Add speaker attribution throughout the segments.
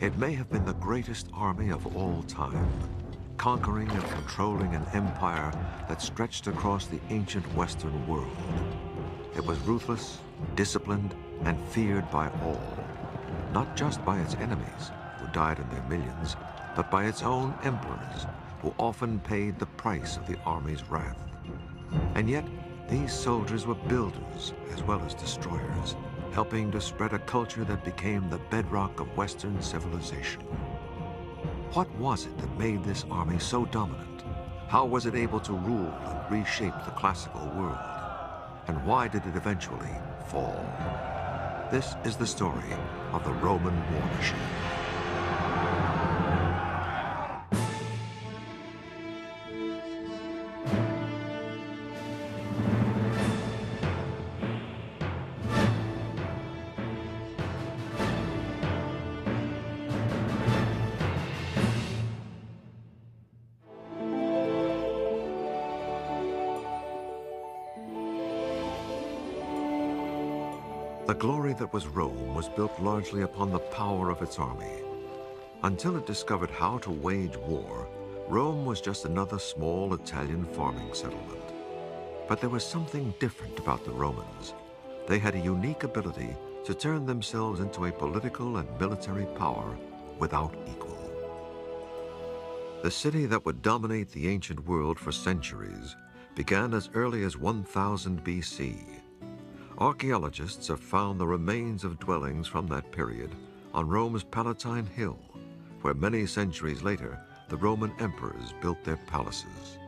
Speaker 1: It may have been the greatest army of all time, conquering and controlling an empire that stretched across the ancient Western world. It was ruthless, disciplined, and feared by all, not just by its enemies, who died in their millions, but by its own emperors, who often paid the price of the army's wrath. And yet, these soldiers were builders as well as destroyers, helping to spread a culture that became the bedrock of Western civilization. What was it that made this army so dominant? How was it able to rule and reshape the classical world? And why did it eventually fall? This is the story of the Roman war machine. The glory that was Rome was built largely upon the power of its army. Until it discovered how to wage war, Rome was just another small Italian farming settlement. But there was something different about the Romans. They had a unique ability to turn themselves into a political and military power without equal. The city that would dominate the ancient world for centuries began as early as 1000 BC. Archaeologists have found the remains of dwellings from that period on Rome's Palatine Hill, where many centuries later, the Roman emperors built their palaces.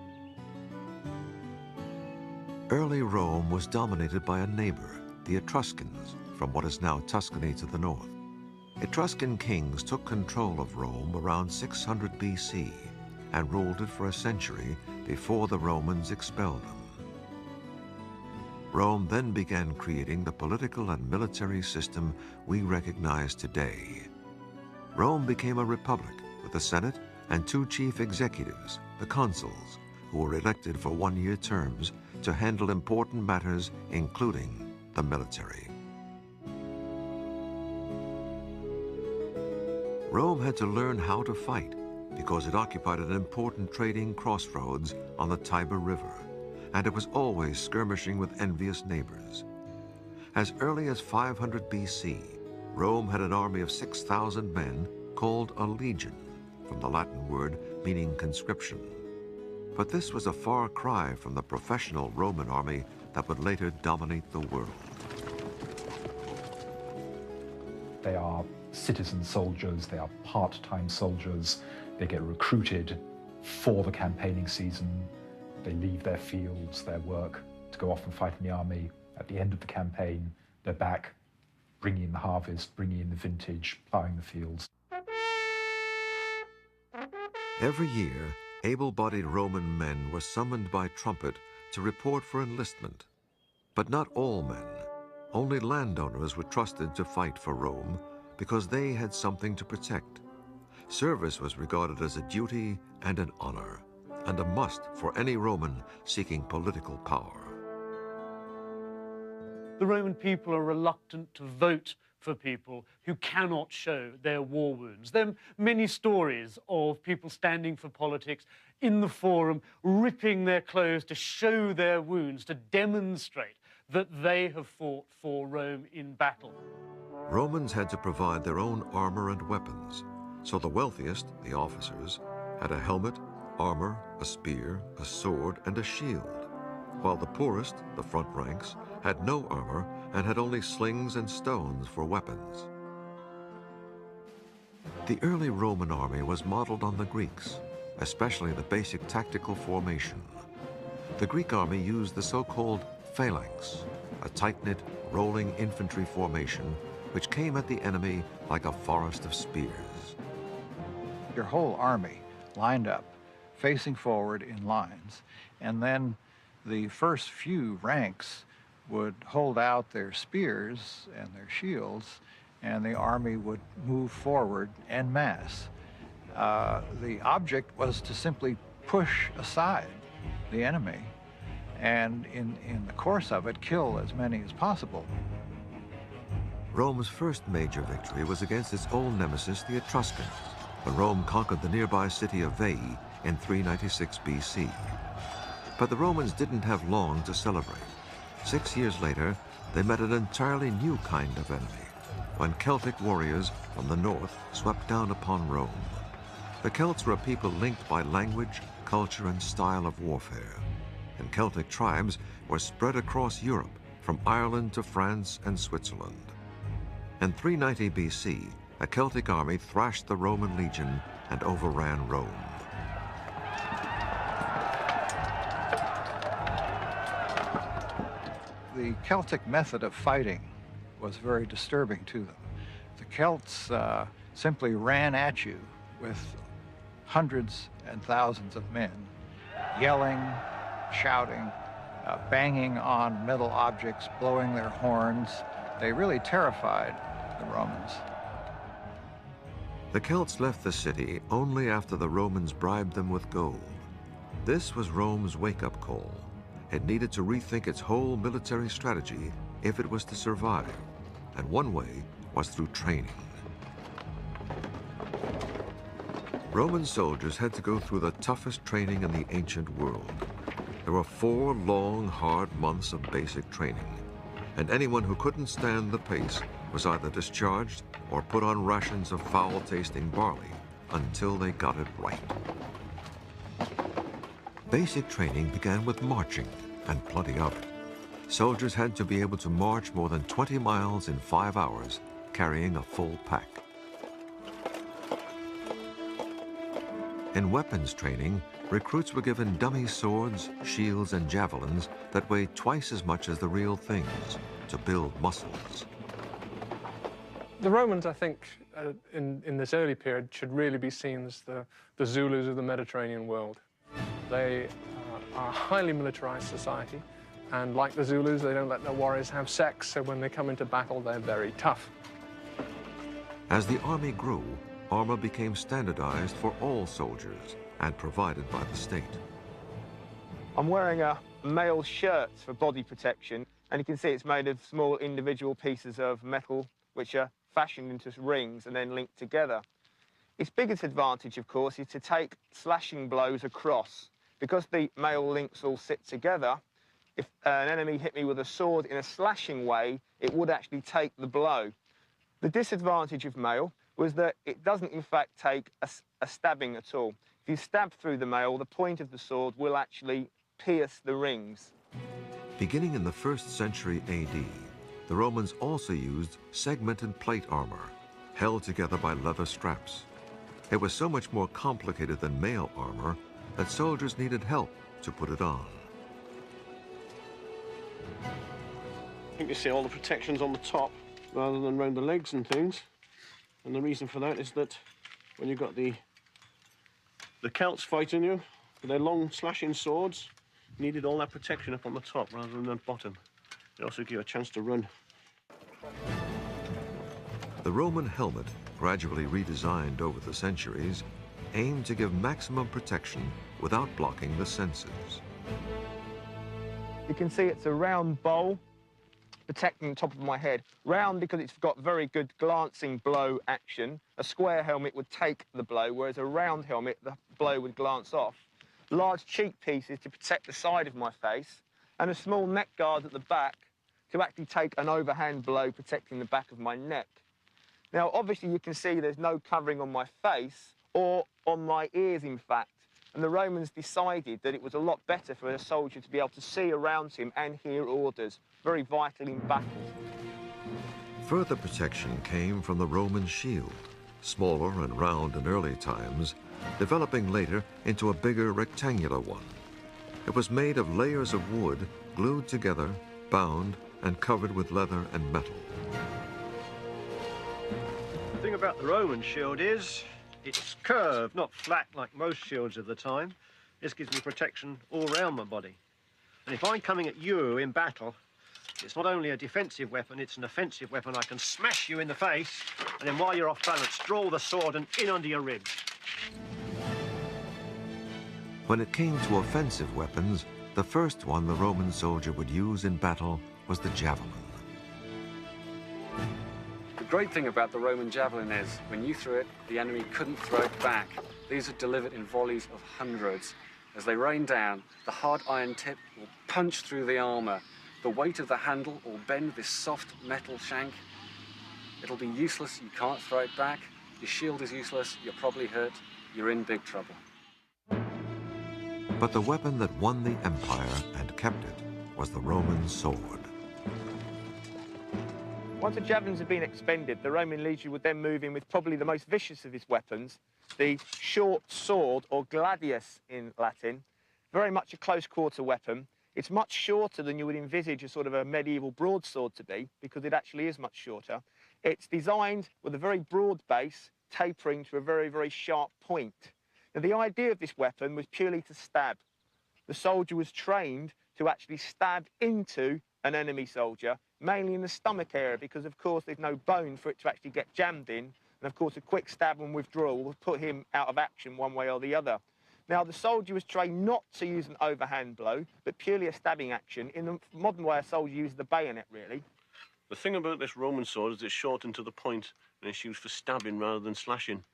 Speaker 1: Early Rome was dominated by a neighbor, the Etruscans, from what is now Tuscany to the north. Etruscan kings took control of Rome around 600 BC and ruled it for a century before the Romans expelled them. Rome then began creating the political and military system we recognize today. Rome became a republic with a Senate and two chief executives, the consuls, who were elected for one-year terms to handle important matters, including the military. Rome had to learn how to fight because it occupied an important trading crossroads on the Tiber River, and it was always skirmishing with envious neighbors. As early as 500 BC, Rome had an army of 6,000 men called a legion, from the Latin word meaning conscription. But this was a far cry from the professional Roman army that would later dominate the world.
Speaker 2: They are citizen soldiers, they are part-time soldiers, they get recruited for the campaigning season. They leave their fields, their work, to go off and fight in the army. At the end of the campaign, they're back, bringing in the harvest, bringing in the vintage, plowing the fields.
Speaker 1: Every year, able-bodied Roman men were summoned by trumpet to report for enlistment. But not all men. Only landowners were trusted to fight for Rome because they had something to protect. Service was regarded as a duty and an honor, and a must for any Roman seeking political power.
Speaker 3: The Roman people are reluctant to vote for people who cannot show their war wounds. There are many stories of people standing for politics in the forum, ripping their clothes to show their wounds, to demonstrate that they have fought for Rome in battle.
Speaker 1: Romans had to provide their own armor and weapons, so the wealthiest, the officers, had a helmet, armor, a spear, a sword, and a shield, while the poorest, the front ranks, had no armor and had only slings and stones for weapons. The early Roman army was modeled on the Greeks, especially the basic tactical formation. The Greek army used the so-called phalanx, a tight-knit, rolling infantry formation which came at the enemy like a forest of spears.
Speaker 4: Your whole army lined up, facing forward in lines, and then the first few ranks would hold out their spears and their shields, and the army would move forward en masse. The object was to simply push aside the enemy, and in the course of it, kill as many as possible.
Speaker 1: Rome's first major victory was against its old nemesis, the Etruscans, when Rome conquered the nearby city of Veii in 396 BC. But the Romans didn't have long to celebrate. 6 years later, they met an entirely new kind of enemy, when Celtic warriors from the north swept down upon Rome. The Celts were a people linked by language, culture, and style of warfare. And Celtic tribes were spread across Europe, from Ireland to France and Switzerland. In 390 BC, a Celtic army thrashed the Roman legion and overran Rome.
Speaker 4: The Celtic method of fighting was very disturbing to them. The Celts simply ran at you with hundreds and thousands of men, yelling, shouting, banging on metal objects, blowing their horns. They really terrified the Romans.
Speaker 1: The Celts left the city only after the Romans bribed them with gold. This was Rome's wake-up call. It needed to rethink its whole military strategy if it was to survive, and one way was through training. Roman soldiers had to go through the toughest training in the ancient world. There were 4 long, hard months of basic training, and anyone who couldn't stand the pace was either discharged or put on rations of foul-tasting barley until they got it right. Basic training began with marching, and plenty of it. Soldiers had to be able to march more than 20 miles in 5 hours, carrying a full pack. In weapons training, recruits were given dummy swords, shields, and javelins that weighed twice as much as the real things to build muscles.
Speaker 5: The Romans, I think, in this early period, should really be seen as the Zulus of the Mediterranean world. They are a highly militarized society, and like the Zulus, they don't let their warriors have sex, so when they come into battle, they're very tough.
Speaker 1: As the army grew, armor became standardized for all soldiers and provided by the state.
Speaker 6: I'm wearing a male shirt for body protection, and you can see it's made of small individual pieces of metal which are fashioned into rings and then linked together. Its biggest advantage, of course, is to take slashing blows across. Because the male links all sit together, if an enemy hit me with a sword in a slashing way, it would actually take the blow. The disadvantage of mail was that it doesn't, in fact, take a stabbing at all. If you stab through the mail, the point of the sword will actually pierce the rings.
Speaker 1: Beginning in the 1st century AD, the Romans also used segmented plate armor, held together by leather straps. It was so much more complicated than mail armor that soldiers needed help to put it on.
Speaker 7: You can see all the protections on the top rather than around the legs and things. And the reason for that is that when you've got the Celts fighting you with their long slashing swords, you needed all that protection up on the top rather than the bottom. It also gives you a chance to run.
Speaker 1: The Roman helmet, gradually redesigned over the centuries, aimed to give maximum protection without blocking the senses.
Speaker 6: You can see it's a round bowl protecting the top of my head. Round because it's got very good glancing blow action. A square helmet would take the blow, whereas a round helmet, the blow would glance off. Large cheek pieces to protect the side of my face, and a small neck guard at the back to actually take an overhand blow protecting the back of my neck. Now, obviously, you can see there's no covering on my face or on my ears, in fact. And the Romans decided that it was a lot better for a soldier to be able to see around him and hear orders, very vital in battle.
Speaker 1: Further protection came from the Roman shield, smaller and round in early times, developing later into a bigger rectangular one. It was made of layers of wood glued together, bound, and covered with leather and metal.
Speaker 7: The thing about the Roman shield is it's curved, not flat like most shields of the time. This gives me protection all around my body. And if I'm coming at you in battle, it's not only a defensive weapon, it's an offensive weapon. I can smash you in the face, and then while you're off balance, draw the sword and in under your ribs.
Speaker 1: When it came to offensive weapons, the first one the Roman soldier would use in battle was the javelin.
Speaker 8: great thing about the Roman javelin is, when you threw it, the enemy couldn't throw it back. These are delivered in volleys of hundreds. As they rain down, the hard iron tip will punch through the armour. The weight of the handle will bend this soft metal shank. It'll be useless, you can't throw it back. Your shield is useless, you're probably hurt, you're in big trouble.
Speaker 1: But the weapon that won the empire and kept it was the Roman sword.
Speaker 6: Once the javelins had been expended, the Roman legion would then move in with probably the most vicious of his weapons, the short sword, or gladius in Latin. Very much a close-quarter weapon. It's much shorter than you would envisage a sort of a medieval broadsword to be, because it actually is much shorter. It's designed with a very broad base, tapering to a very, very sharp point. Now, the idea of this weapon was purely to stab. The soldier was trained to actually stab into an enemy soldier, mainly in the stomach area, because, of course, there's no bone for it to actually get jammed in. And, of course, a quick stab and withdrawal will put him out of action one way or the other. Now, the soldier was trained not to use an overhand blow, but purely a stabbing action. In the modern way, a soldier uses the bayonet, really.
Speaker 7: The thing about this Roman sword is it's shortened to the point, and it's used for stabbing rather than slashing.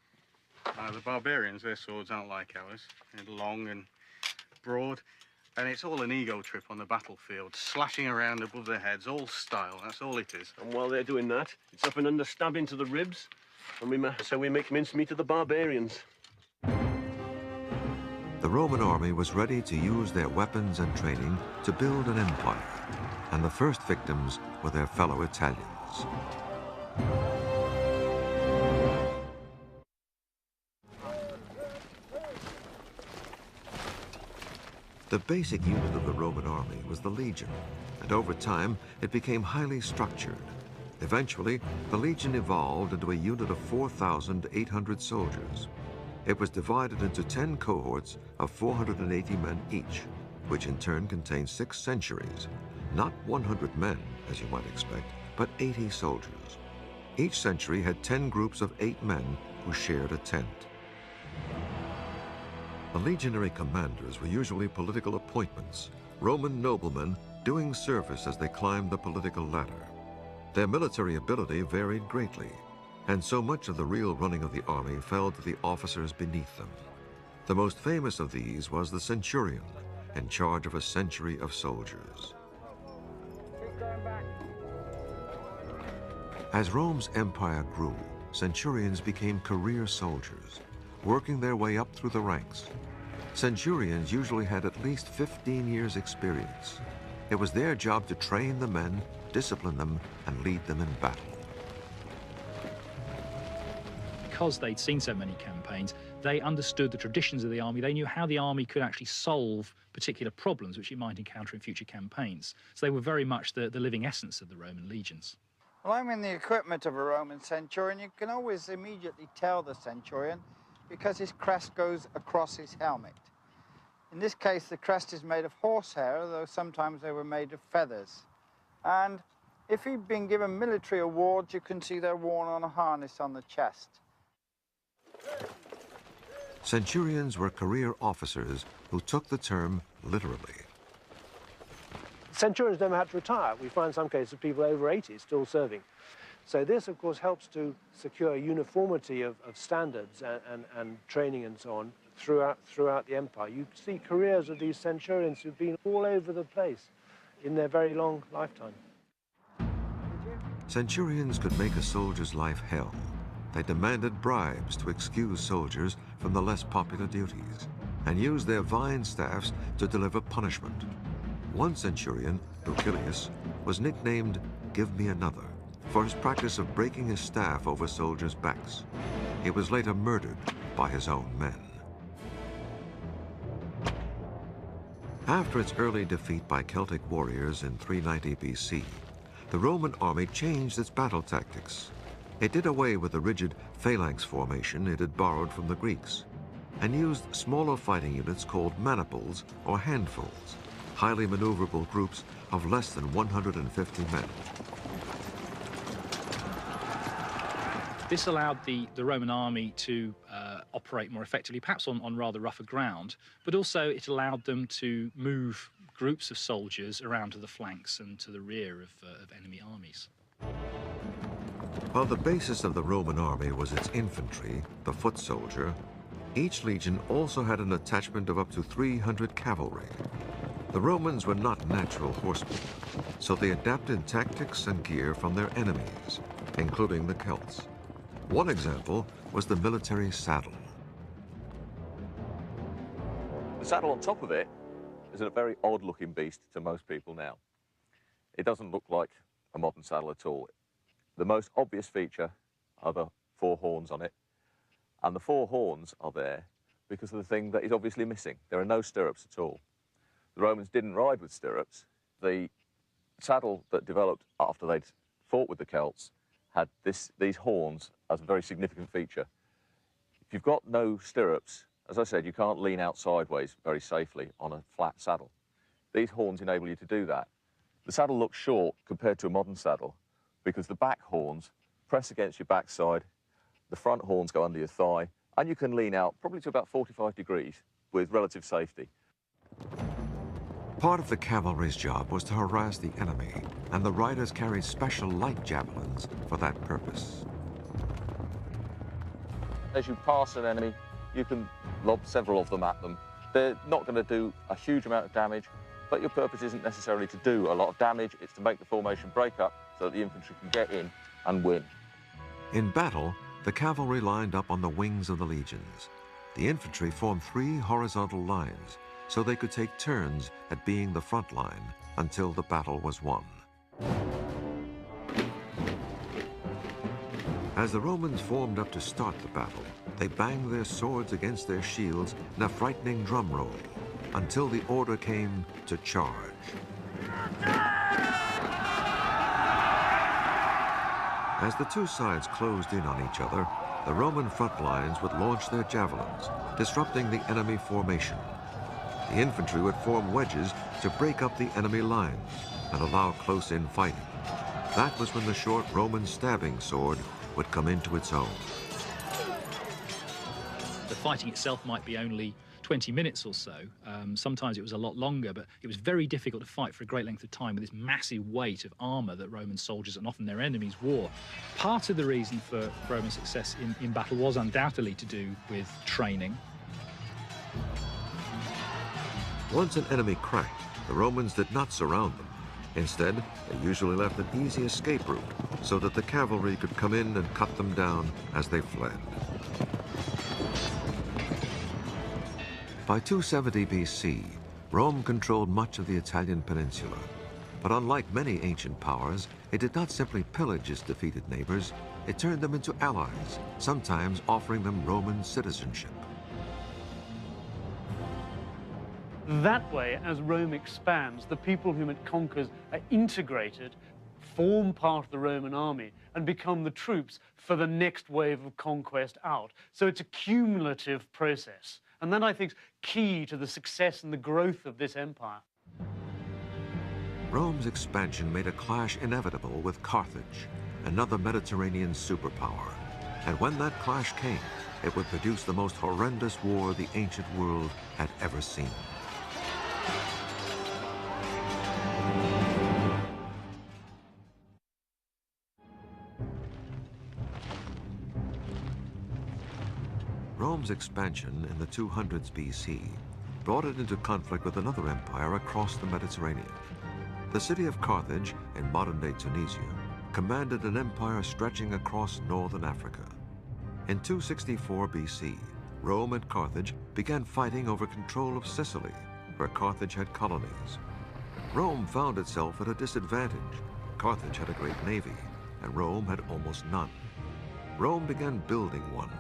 Speaker 9: The barbarians, their swords aren't like ours. They're long and broad, and it's all an ego trip on the battlefield, slashing around above their heads, all style, that's all it is.
Speaker 7: And while they're doing that, it's up and under stabbing to the ribs, and so we make mincemeat of the barbarians.
Speaker 1: The Roman army was ready to use their weapons and training to build an empire, and the first victims were their fellow Italians. The basic unit of the Roman army was the legion, and over time it became highly structured. Eventually, the legion evolved into a unit of 4,800 soldiers. It was divided into 10 cohorts of 480 men each, which in turn contained 6 centuries. Not 100 men, as you might expect, but 80 soldiers. Each century had 10 groups of 8 men who shared a tent. The legionary commanders were usually political appointments, Roman noblemen doing service as they climbed the political ladder. Their military ability varied greatly, and so much of the real running of the army fell to the officers beneath them. The most famous of these was the centurion, in charge of a century of soldiers. As Rome's empire grew, centurions became career soldiers, working their way up through the ranks. Centurions usually had at least 15 years' experience. It was their job to train the men, discipline them, and lead them in battle.
Speaker 10: Because they'd seen so many campaigns, they understood the traditions of the army. They knew how the army could actually solve particular problems which it might encounter in future campaigns. So they were very much the living essence of the Roman legions.
Speaker 11: Well, I'm in the equipment of a Roman centurion. You can always immediately tell the centurion because his crest goes across his helmet. In this case, the crest is made of horsehair, though sometimes they were made of feathers. And if he'd been given military awards, you can see they're worn on a harness on the chest.
Speaker 1: Centurions were career officers who took the term literally.
Speaker 12: Centurions never had to retire. We find some cases of people over 80 still serving. So this, of course, helps to secure uniformity of standards and training and so on throughout the empire. You see careers of these centurions who've been all over the place in their very long lifetime.
Speaker 1: Centurions could make a soldier's life hell. They demanded bribes to excuse soldiers from the less popular duties and used their vine staffs to deliver punishment. One centurion, Lucilius, was nicknamed "Give Me Another" for his practice of breaking his staff over soldiers' backs. He was later murdered by his own men. After its early defeat by Celtic warriors in 390 BC, the Roman army changed its battle tactics. It did away with the rigid phalanx formation it had borrowed from the Greeks and used smaller fighting units called maniples or handfuls, highly maneuverable groups of less than 150 men.
Speaker 10: This allowed the Roman army to operate more effectively, perhaps on rather rougher ground, but also it allowed them to move groups of soldiers around to the flanks and to the rear of enemy armies.
Speaker 1: While the basis of the Roman army was its infantry, the foot soldier, each legion also had an attachment of up to 300 cavalry. The Romans were not natural horsemen, so they adapted tactics and gear from their enemies, including the Celts. One example was the military saddle.
Speaker 13: The saddle on top of it is a very odd-looking beast to most people now. It doesn't look like a modern saddle at all. The most obvious feature are the 4 horns on it, and the 4 horns are there because of the thing that is obviously missing. There are no stirrups at all. The Romans didn't ride with stirrups. The saddle that developed after they'd fought with the Celts had these horns as a very significant feature. If you've got no stirrups, as I said, you can't lean out sideways very safely on a flat saddle. These horns enable you to do that. The saddle looks short compared to a modern saddle because the back horns press against your backside, the front horns go under your thigh, and you can lean out probably to about 45 degrees with relative safety.
Speaker 1: Part of the cavalry's job was to harass the enemy, and the riders carried special light javelins for that purpose.
Speaker 13: As you pass an enemy, you can lob several of them at them. They're not going to do a huge amount of damage, but your purpose isn't necessarily to do a lot of damage. It's to make the formation break up so that the infantry can get in and win.
Speaker 1: In battle, the cavalry lined up on the wings of the legions. The infantry formed 3 horizontal lines, so they could take turns at being the front line until the battle was won. As the Romans formed up to start the battle, they banged their swords against their shields in a frightening drum roll until the order came to charge. As the 2 sides closed in on each other, the Roman front lines would launch their javelins, disrupting the enemy formation. The infantry would form wedges to break up the enemy lines and allow close-in fighting. That was when the short Roman stabbing sword would come into its own.
Speaker 10: The fighting itself might be only 20 minutes or so. Sometimes it was a lot longer, but it was very difficult to fight for a great length of time with this massive weight of armour that Roman soldiers and often their enemies wore. Part of the reason for Roman success in battle was undoubtedly to do with training.
Speaker 1: Once an enemy cracked, the Romans did not surround them. Instead, they usually left an easy escape route so that the cavalry could come in and cut them down as they fled. By 270 BC, Rome controlled much of the Italian peninsula. But unlike many ancient powers, it did not simply pillage its defeated neighbors, it turned them into allies, sometimes offering them Roman citizenship.
Speaker 3: That way, as Rome expands, the people whom it conquers are integrated, form part of the Roman army, and become the troops for the next wave of conquest out. So it's a cumulative process. And that, I think, is key to the success and the growth of this empire.
Speaker 1: Rome's expansion made a clash inevitable with Carthage, another Mediterranean superpower. And when that clash came, it would produce the most horrendous war the ancient world had ever seen. Rome's expansion in the 200s BC brought it into conflict with another empire across the Mediterranean. The city of Carthage, in modern-day Tunisia, commanded an empire stretching across northern Africa. In 264 BC, Rome and Carthage began fighting over control of Sicily, where Carthage had colonies. Rome found itself at a disadvantage. Carthage had a great navy, and Rome had almost none. Rome began building one,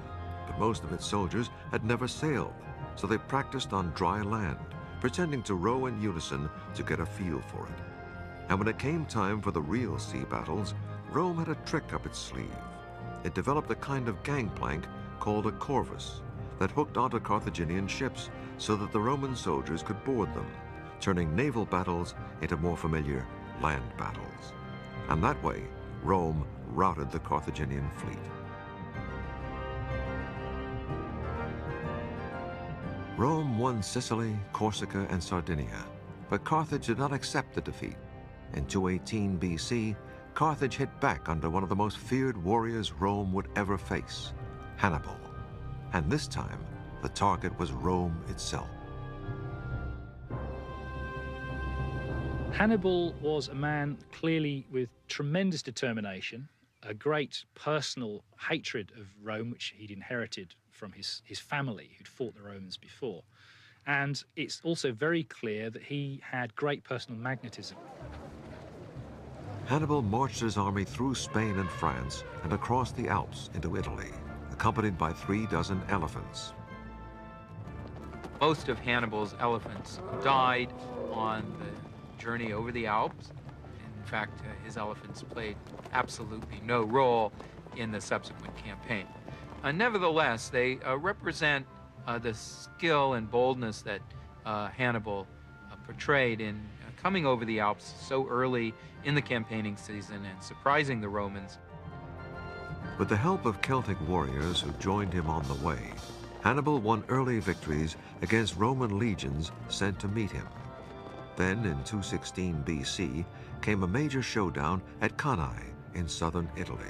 Speaker 1: but most of its soldiers had never sailed, so they practiced on dry land, pretending to row in unison to get a feel for it. And when it came time for the real sea battles, Rome had a trick up its sleeve. It developed a kind of gangplank called a corvus that hooked onto Carthaginian ships so that the Roman soldiers could board them, turning naval battles into more familiar land battles. And that way, Rome routed the Carthaginian fleet. Rome won Sicily, Corsica, and Sardinia, but Carthage did not accept the defeat. In 218 BC, Carthage hit back under one of the most feared warriors Rome would ever face, Hannibal. And this time, the target was Rome itself.
Speaker 10: Hannibal was a man clearly with tremendous determination, a great personal hatred of Rome, which he'd inherited from his family who'd fought the Romans before. And it's also very clear that he had great personal magnetism.
Speaker 1: Hannibal marched his army through Spain and France and across the Alps into Italy, accompanied by 36 elephants.
Speaker 14: Most of Hannibal's elephants died on the journey over the Alps. In fact, his elephants played absolutely no role in the subsequent campaign. Nevertheless, they represent the skill and boldness that Hannibal portrayed in coming over the Alps so early in the campaigning season and surprising the Romans.
Speaker 1: With the help of Celtic warriors who joined him on the way, Hannibal won early victories against Roman legions sent to meet him. Then, in 216 BC, came a major showdown at Cannae in southern Italy.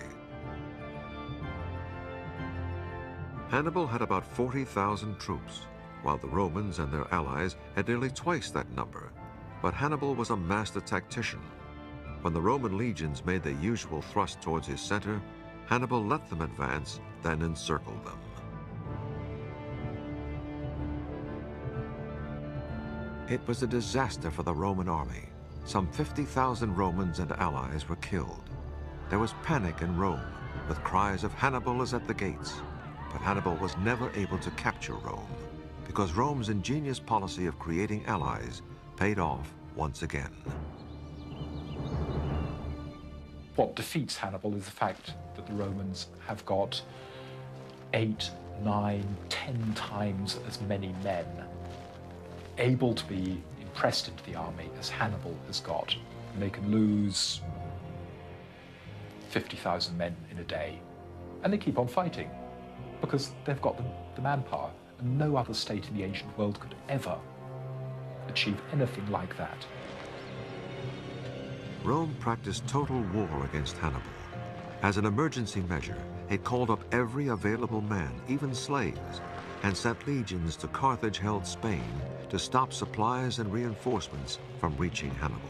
Speaker 1: Hannibal had about 40,000 troops, while the Romans and their allies had nearly twice that number. But Hannibal was a master tactician. When the Roman legions made their usual thrust towards his center, Hannibal let them advance, then encircled them. It was a disaster for the Roman army. Some 50,000 Romans and allies were killed. There was panic in Rome, with cries of "Hannibal is at the gates." But Hannibal was never able to capture Rome, because Rome's ingenious policy of creating allies paid off once again.
Speaker 2: What defeats Hannibal is the fact that the Romans have got 8, 9, 10 times as many men able to be impressed into the army as Hannibal has got. And they can lose 50,000 men in a day. And they keep on fighting because they've got the manpower. And no other state in the ancient world could ever achieve anything like that.
Speaker 1: Rome practiced total war against Hannibal. As an emergency measure, it called up every available man, even slaves, and sent legions to Carthage-held Spain to stop supplies and reinforcements from reaching Hannibal.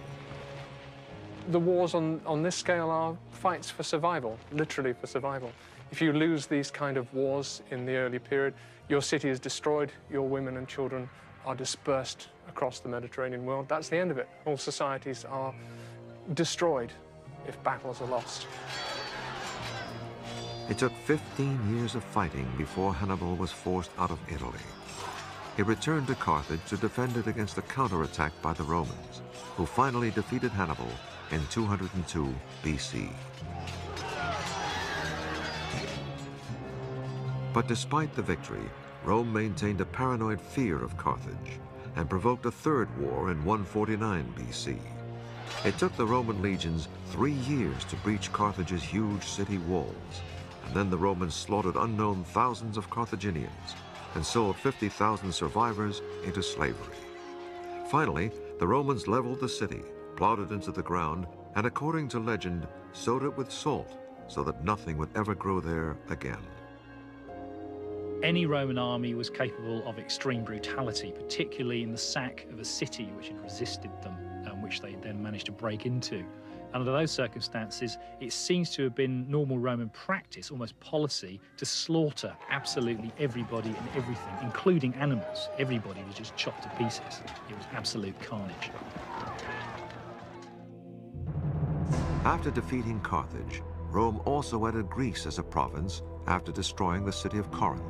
Speaker 5: The wars on this scale are fights for survival, literally for survival. If you lose these kind of wars in the early period, your city is destroyed, your women and children are dispersed across the Mediterranean world. That's the end of it. All societies are destroyed if battles are lost.
Speaker 1: It took 15 years of fighting before Hannibal was forced out of Italy. He returned to Carthage to defend it against a counterattack by the Romans, who finally defeated Hannibal in 202 BC. But despite the victory, Rome maintained a paranoid fear of Carthage and provoked a third war in 149 BC. It took the Roman legions 3 years to breach Carthage's huge city walls, and then the Romans slaughtered unknown thousands of Carthaginians and sold 50,000 survivors into slavery. Finally, the Romans leveled the city, plowed it into the ground, and according to legend, sowed it with salt so that nothing would ever grow there again.
Speaker 10: Any Roman army was capable of extreme brutality, particularly in the sack of a city which had resisted them, which they then managed to break into. Under those circumstances, it seems to have been normal Roman practice, almost policy, to slaughter absolutely everybody and everything, including animals. Everybody was just chopped to pieces. It was absolute carnage.
Speaker 1: After defeating Carthage, Rome also added Greece as a province after destroying the city of Corinth.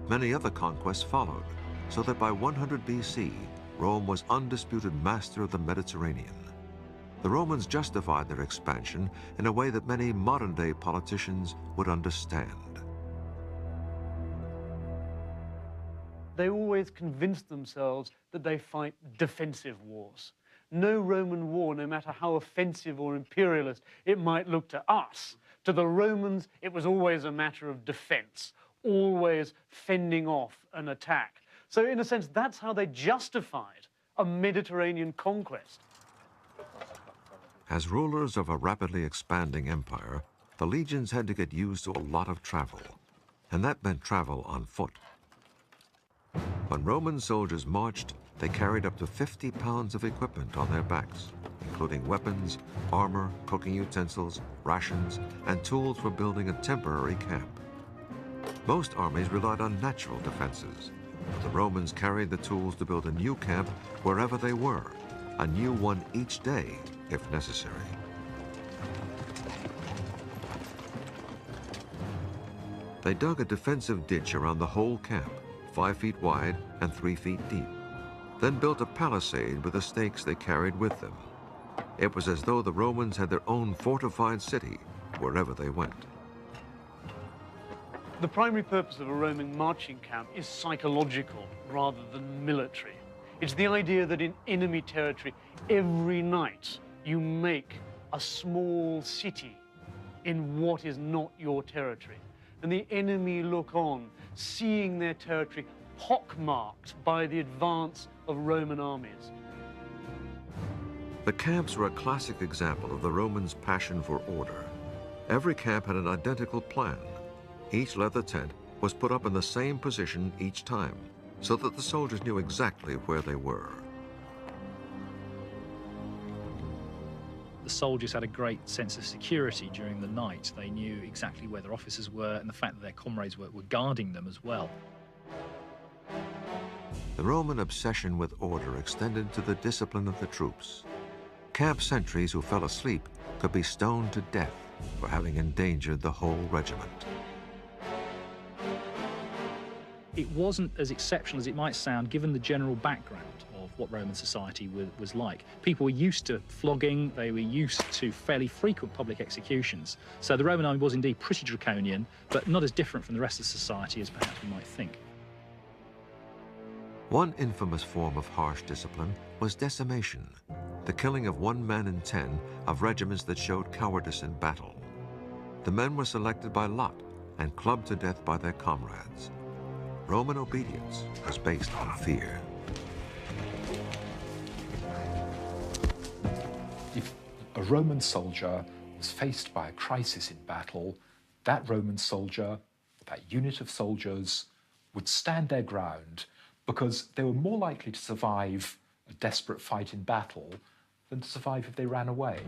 Speaker 1: Many other conquests followed, so that by 100 BC, Rome was undisputed master of the Mediterranean. The Romans justified their expansion in a way that many modern-day politicians would understand.
Speaker 3: They always convinced themselves that they fight defensive wars. No Roman war, no matter how offensive or imperialist it might look to us, to the Romans it was always a matter of defense, always fending off an attack. So in a sense, that's how they justified a Mediterranean conquest.
Speaker 1: As rulers of a rapidly expanding empire, the legions had to get used to a lot of travel, and that meant travel on foot. When Roman soldiers marched, they carried up to 50 pounds of equipment on their backs, including weapons, armor, cooking utensils, rations, and tools for building a temporary camp. Most armies relied on natural defenses. The Romans carried the tools to build a new camp wherever they were, a new one each day, if necessary. They dug a defensive ditch around the whole camp, 5 feet wide and 3 feet deep, then built a palisade with the stakes they carried with them. It was as though the Romans had their own fortified city wherever they went.
Speaker 3: The primary purpose of a Roman marching camp is psychological rather than military. It's the idea that in enemy territory, every night you make a small city in what is not your territory. And the enemy look on, seeing their territory pockmarked by the advance of Roman armies.
Speaker 1: The camps were a classic example of the Romans' passion for order. Every camp had an identical plan. Each leather tent was put up in the same position each time, so that the soldiers knew exactly where they were.
Speaker 10: The soldiers had a great sense of security during the night. They knew exactly where their officers were, and the fact that their comrades were guarding them as well.
Speaker 1: The Roman obsession with order extended to the discipline of the troops. Camp sentries who fell asleep could be stoned to death for having endangered the whole regiment.
Speaker 10: It wasn't as exceptional as it might sound, given the general background of what Roman society was like. People were used to flogging, they were used to fairly frequent public executions. So the Roman army was indeed pretty draconian, but not as different from the rest of society as perhaps we might think.
Speaker 1: One infamous form of harsh discipline was decimation, the killing of 1 man in 10 of regiments that showed cowardice in battle. The men were selected by lot and clubbed to death by their comrades. Roman obedience was based on fear.
Speaker 2: If a Roman soldier was faced by a crisis in battle, that Roman soldier, that unit of soldiers, would stand their ground because they were more likely to survive a desperate fight in battle than to survive if they ran away.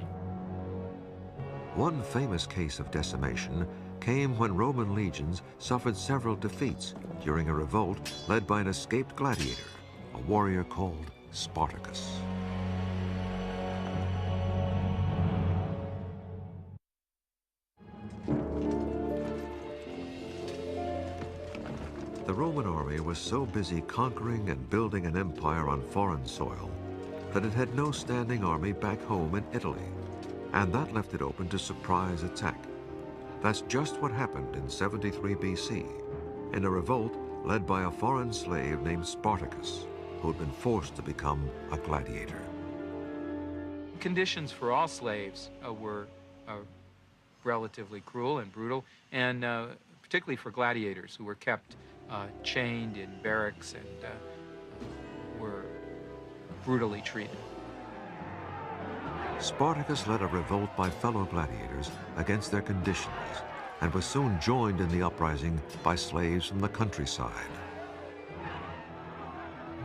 Speaker 1: One famous case of decimation came when Roman legions suffered several defeats during a revolt led by an escaped gladiator, a warrior called Spartacus. The Roman army was so busy conquering and building an empire on foreign soil that it had no standing army back home in Italy, and that left it open to surprise attack. That's just what happened in 73 BC, in a revolt led by a foreign slave named Spartacus, who had been forced to become a gladiator.
Speaker 14: Conditions for all slaves were relatively cruel and brutal, and particularly for gladiators who were kept chained in barracks and were brutally treated.
Speaker 1: Spartacus led a revolt by fellow gladiators against their conditions and was soon joined in the uprising by slaves from the countryside.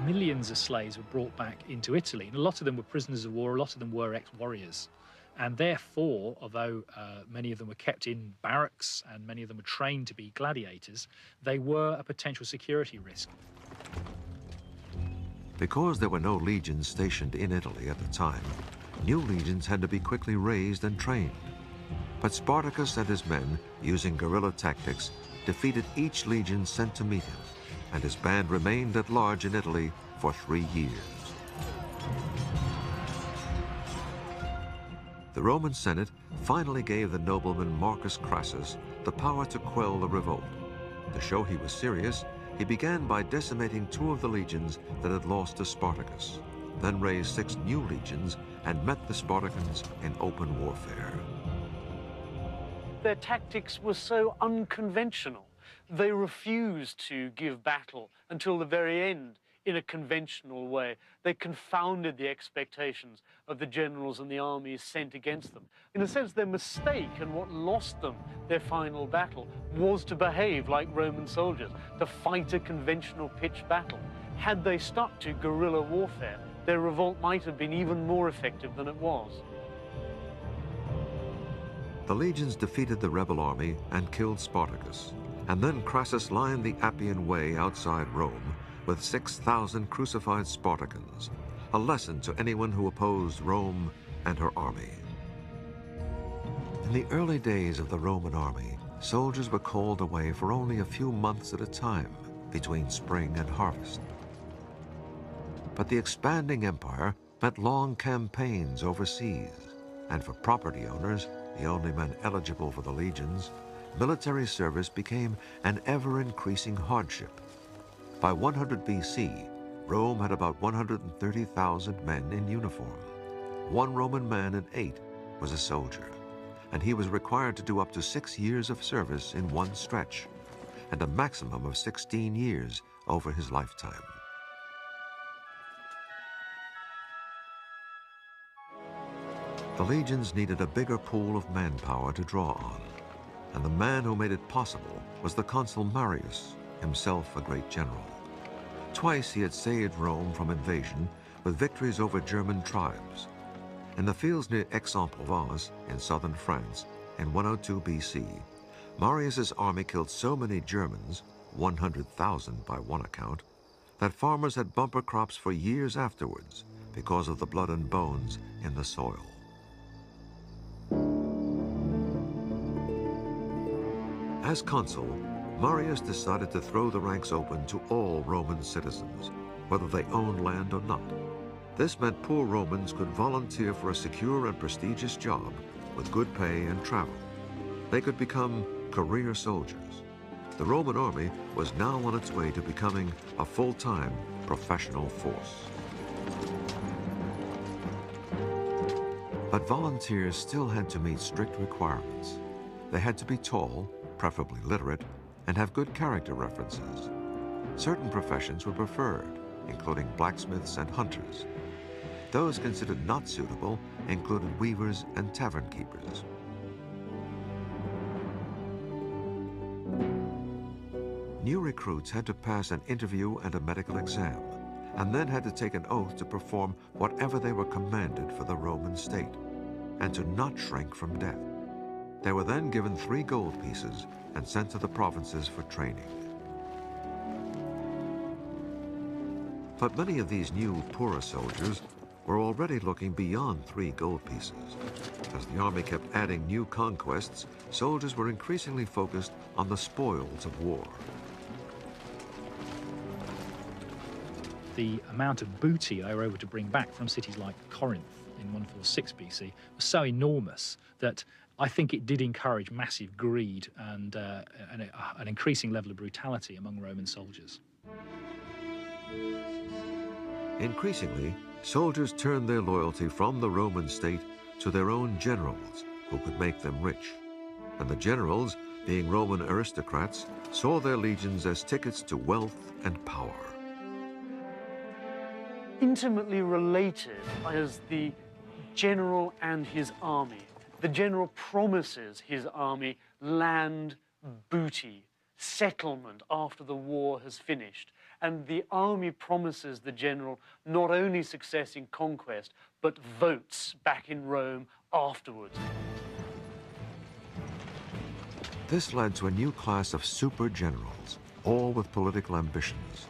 Speaker 10: Millions of slaves were brought back into Italy, and a lot of them were prisoners of war, a lot of them were ex-warriors. And therefore, although many of them were kept in barracks and many of them were trained to be gladiators, they were a potential security risk.
Speaker 1: Because there were no legions stationed in Italy at the time, new legions had to be quickly raised and trained. But Spartacus and his men, using guerrilla tactics, defeated each legion sent to meet him, and his band remained at large in Italy for 3 years. The Roman Senate finally gave the nobleman Marcus Crassus the power to quell the revolt. To show he was serious, he began by decimating 2 of the legions that had lost to Spartacus, then raised 6 new legions and met the Spartans in open warfare.
Speaker 3: Their tactics were so unconventional. They refused to give battle until the very end in a conventional way. They confounded the expectations of the generals and the armies sent against them. In a sense, their mistake and what lost them their final battle was to behave like Roman soldiers, to fight a conventional pitched battle. Had they stuck to guerrilla warfare, their revolt might have been even more effective than it was.
Speaker 1: The legions defeated the rebel army and killed Spartacus, and then Crassus lined the Appian Way outside Rome with 6,000 crucified Spartacans, a lesson to anyone who opposed Rome and her army. In the early days of the Roman army, soldiers were called away for only a few months at a time between spring and harvest. But the expanding empire meant long campaigns overseas, and for property owners, the only men eligible for the legions, military service became an ever-increasing hardship. By 100 BC, Rome had about 130,000 men in uniform. One Roman man in 8 was a soldier, and he was required to do up to 6 years of service in one stretch, and a maximum of 16 years over his lifetime. The legions needed a bigger pool of manpower to draw on, and the man who made it possible was the consul Marius, himself a great general. Twice he had saved Rome from invasion with victories over German tribes. In the fields near Aix-en-Provence in southern France in 102 BC, Marius's army killed so many Germans, 100,000 by one account, that farmers had bumper crops for years afterwards because of the blood and bones in the soil. As consul, Marius decided to throw the ranks open to all Roman citizens, whether they owned land or not. This meant poor Romans could volunteer for a secure and prestigious job with good pay and travel. They could become career soldiers. The Roman army was now on its way to becoming a full-time professional force. But volunteers still had to meet strict requirements. They had to be tall, preferably literate, and have good character references. Certain professions were preferred, including blacksmiths and hunters. Those considered not suitable included weavers and tavern keepers. New recruits had to pass an interview and a medical exam, and then had to take an oath to perform whatever they were commanded for the Roman state, and to not shrink from death. They were then given 3 gold pieces and sent to the provinces for training. But many of these new, poorer soldiers were already looking beyond 3 gold pieces. As the army kept adding new conquests, soldiers were increasingly focused on the spoils of war.
Speaker 10: The amount of booty they were able to bring back from cities like Corinth in 146 BC was so enormous that I think it did encourage massive greed and an increasing level of brutality among Roman soldiers.
Speaker 1: Increasingly, soldiers turned their loyalty from the Roman state to their own generals, who could make them rich. And the generals, being Roman aristocrats, saw their legions as tickets to wealth and power.
Speaker 3: Intimately related is the general and his army. The general promises his army land, booty, settlement after the war has finished. And the army promises the general not only success in conquest, but votes back in Rome afterwards.
Speaker 1: This led to a new class of super generals, all with political ambitions.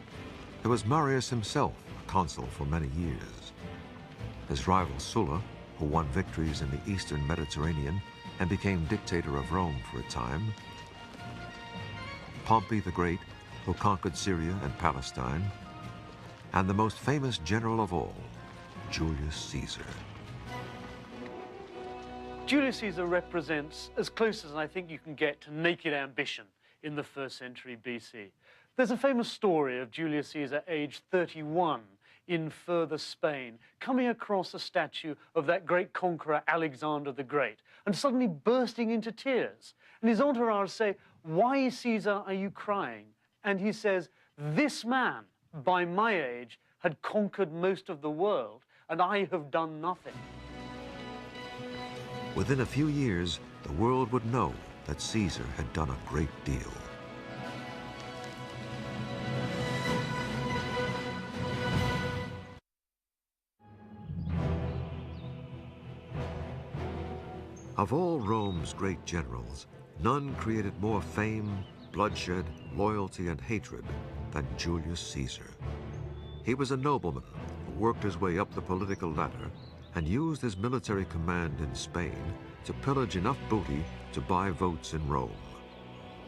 Speaker 1: There was Marius himself, a consul for many years. His rival Sulla, who won victories in the eastern Mediterranean and became dictator of Rome for a time. Pompey the Great, who conquered Syria and Palestine. And the most famous general of all, Julius Caesar.
Speaker 3: Julius Caesar represents as close as I think you can get to naked ambition in the 1st century BC. There's a famous story of Julius Caesar, aged 31, in further Spain, coming across a statue of that great conqueror Alexander the Great, and suddenly bursting into tears. And his entourage say, "Why, Caesar, are you crying?" And he says, "This man by my age, had conquered most of the world, and I have done nothing.
Speaker 1: Within a few years, the world would know that Caesar had done a great deal. Of all Rome's great generals, none created more fame, bloodshed, loyalty, and hatred than Julius Caesar. He was a nobleman who worked his way up the political ladder and used his military command in Spain to pillage enough booty to buy votes in Rome.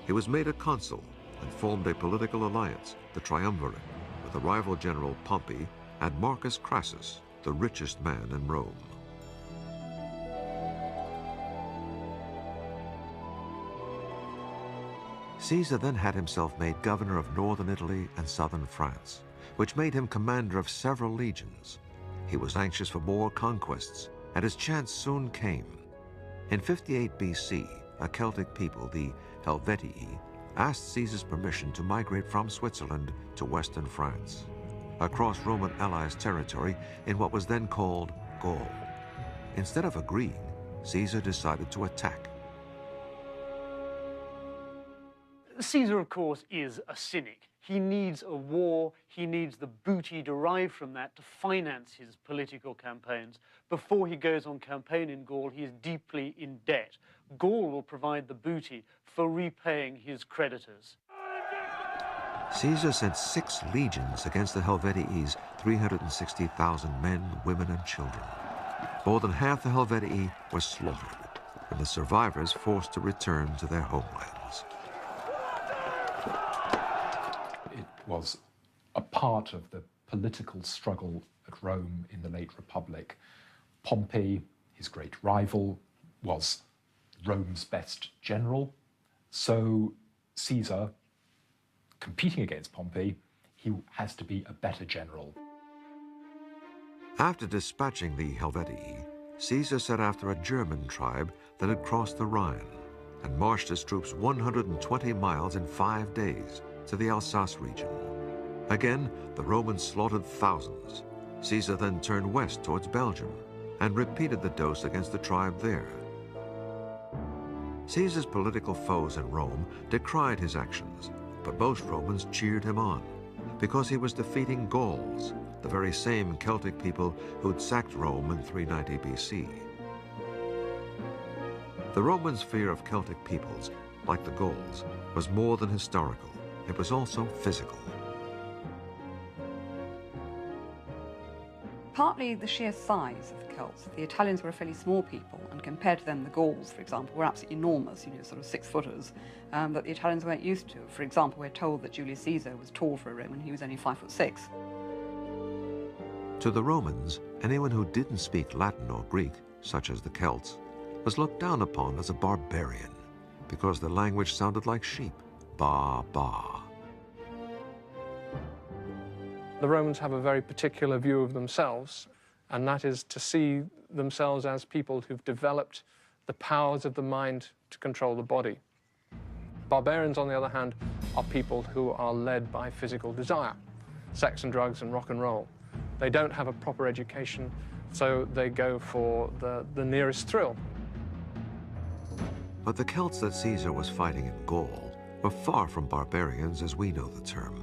Speaker 1: He was made a consul and formed a political alliance, the Triumvirate, with the rival general Pompey and Marcus Crassus, the richest man in Rome. Caesar then had himself made governor of northern Italy and southern France, which made him commander of several legions. He was anxious for more conquests, and his chance soon came. In 58 BC, a Celtic people, the Helvetii, asked Caesar's permission to migrate from Switzerland to western France, across Roman allies' territory in what was then called Gaul. Instead of agreeing, Caesar decided to attack.
Speaker 3: Caesar, of course, is a cynic. He needs a war, he needs the booty derived from that to finance his political campaigns. Before he goes on campaign in Gaul, he is deeply in debt. Gaul will provide the booty for repaying his creditors.
Speaker 1: Caesar sent 6 legions against the Helvetii, 360,000 men, women, and children. More than half the Helvetii were slaughtered, and the survivors forced to return to their homelands.
Speaker 2: It was a part of the political struggle at Rome in the late Republic. Pompey, his great rival, was Rome's best general. So Caesar, competing against Pompey, he has to be a better general.
Speaker 1: After dispatching the Helvetii, Caesar set after a German tribe that had crossed the Rhine and marched his troops 120 miles in 5 days to the Alsace region. Again, the Romans slaughtered thousands. Caesar then turned west towards Belgium and repeated the dose against the tribe there. Caesar's political foes in Rome decried his actions, but most Romans cheered him on because he was defeating Gauls, the very same Celtic people who'd sacked Rome in 390 BC. The Romans' fear of Celtic peoples, like the Gauls, was more than historical. It was also physical.
Speaker 15: Partly the sheer size of the Celts. The Italians were a fairly small people, and compared to them, the Gauls, for example, were absolutely enormous, sort of 6-footers, that the Italians weren't used to. For example, we're told that Julius Caesar was tall for a Roman. He was only 5'6".
Speaker 1: To the Romans, anyone who didn't speak Latin or Greek, such as the Celts, was looked down upon as a barbarian because the language sounded like sheep. Ba, ba.
Speaker 5: The Romans have a very particular view of themselves, and that is to see themselves as people who've developed the powers of the mind to control the body. Barbarians, on the other hand, are people who are led by physical desire, sex and drugs and rock and roll. They don't have a proper education, so they go for the nearest thrill.
Speaker 1: But the Celts that Caesar was fighting in Gaul were far from barbarians as we know the term.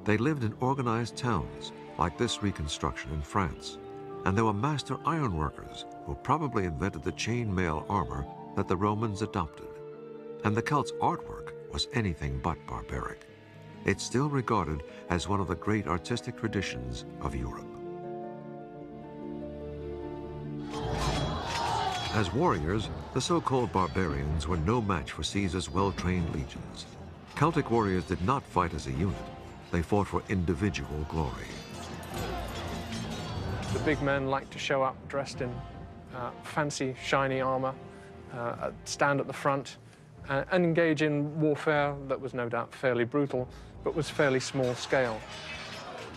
Speaker 1: They lived in organized towns, like this reconstruction in France, and they were master ironworkers who probably invented the chainmail armor that the Romans adopted. And the Celts' artwork was anything but barbaric. It's still regarded as one of the great artistic traditions of Europe. As warriors, the so-called barbarians were no match for Caesar's well-trained legions. Celtic warriors did not fight as a unit. They fought for individual glory.
Speaker 5: The big men like to show up dressed in fancy, shiny armor, stand at the front, and engage in warfare that was no doubt fairly brutal, but was fairly small scale.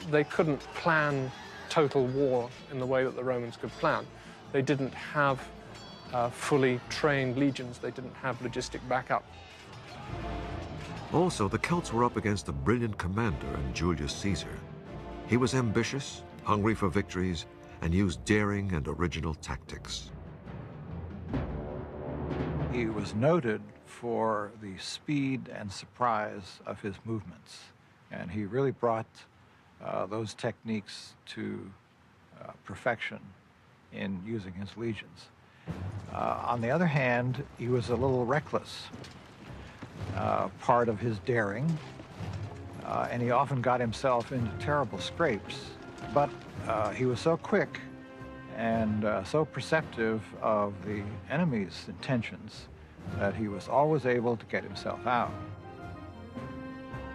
Speaker 5: They couldn't plan total war in the way that the Romans could plan. They didn't have fully trained legions. They didn't have logistic backup.
Speaker 1: Also, the Celts were up against a brilliant commander in Julius Caesar. He was ambitious, hungry for victories, and used daring and original tactics.
Speaker 4: He was noted for the speed and surprise of his movements, and he really brought those techniques to perfection in using his legions. On the other hand, he was a little reckless. Part of his daring, and he often got himself into terrible scrapes, but he was so quick and so perceptive of the enemy's intentions that he was always able to get himself out.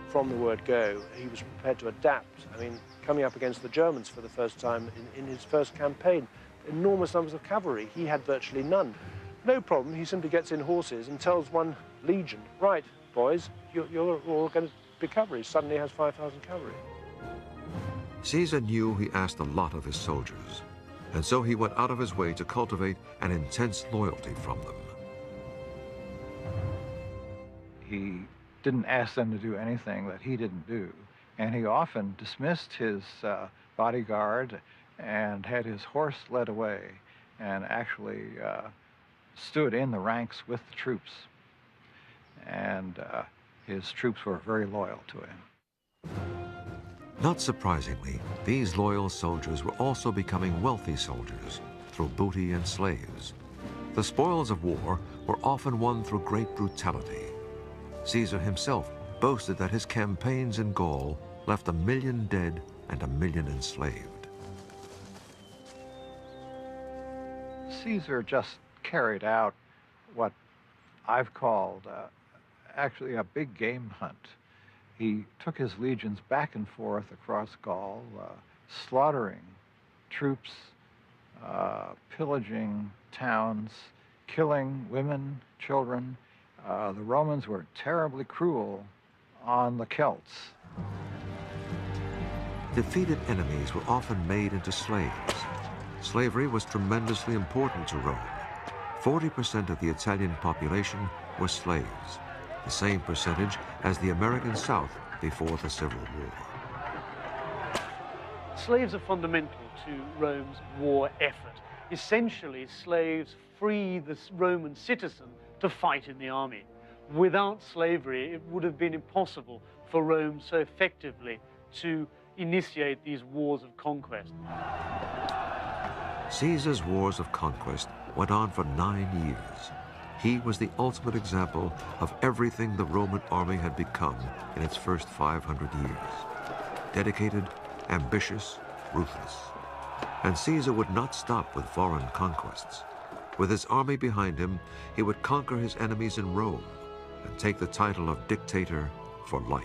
Speaker 12: From the word go, he was prepared to adapt. I mean, coming up against the Germans for the first time in his first campaign, enormous numbers of cavalry, he had virtually none. No problem, he simply gets in horses and tells one legion, right, boys, you're all going to be cavalry. Suddenly has 5,000 cavalry.
Speaker 1: Caesar knew he asked a lot of his soldiers, and so he went out of his way to cultivate an intense loyalty from them.
Speaker 4: He didn't ask them to do anything that he didn't do, and he often dismissed his bodyguard and had his horse led away and actually stood in the ranks with the troops. And his troops were very loyal to him.
Speaker 1: Not surprisingly, these loyal soldiers were also becoming wealthy soldiers through booty and slaves. The spoils of war were often won through great brutality. Caesar himself boasted that his campaigns in Gaul left 1 million dead and 1 million enslaved.
Speaker 4: Caesar just carried out what I've called actually a big game hunt. He took his legions back and forth across Gaul, slaughtering troops, pillaging towns, killing women, children. The Romans were terribly cruel on the Celts.
Speaker 1: Defeated enemies were often made into slaves. Slavery was tremendously important to Rome. 40% of the Italian population were slaves, the same percentage as the American South before the Civil War.
Speaker 3: Slaves are fundamental to Rome's war effort. Essentially, slaves free the Roman citizen to fight in the army. Without slavery, it would have been impossible for Rome so effectively to initiate these wars of conquest.
Speaker 1: Caesar's wars of conquest went on for 9 years. He was the ultimate example of everything the Roman army had become in its first 500 years. Dedicated, ambitious, ruthless. And Caesar would not stop with foreign conquests. With his army behind him, he would conquer his enemies in Rome and take the title of dictator for life.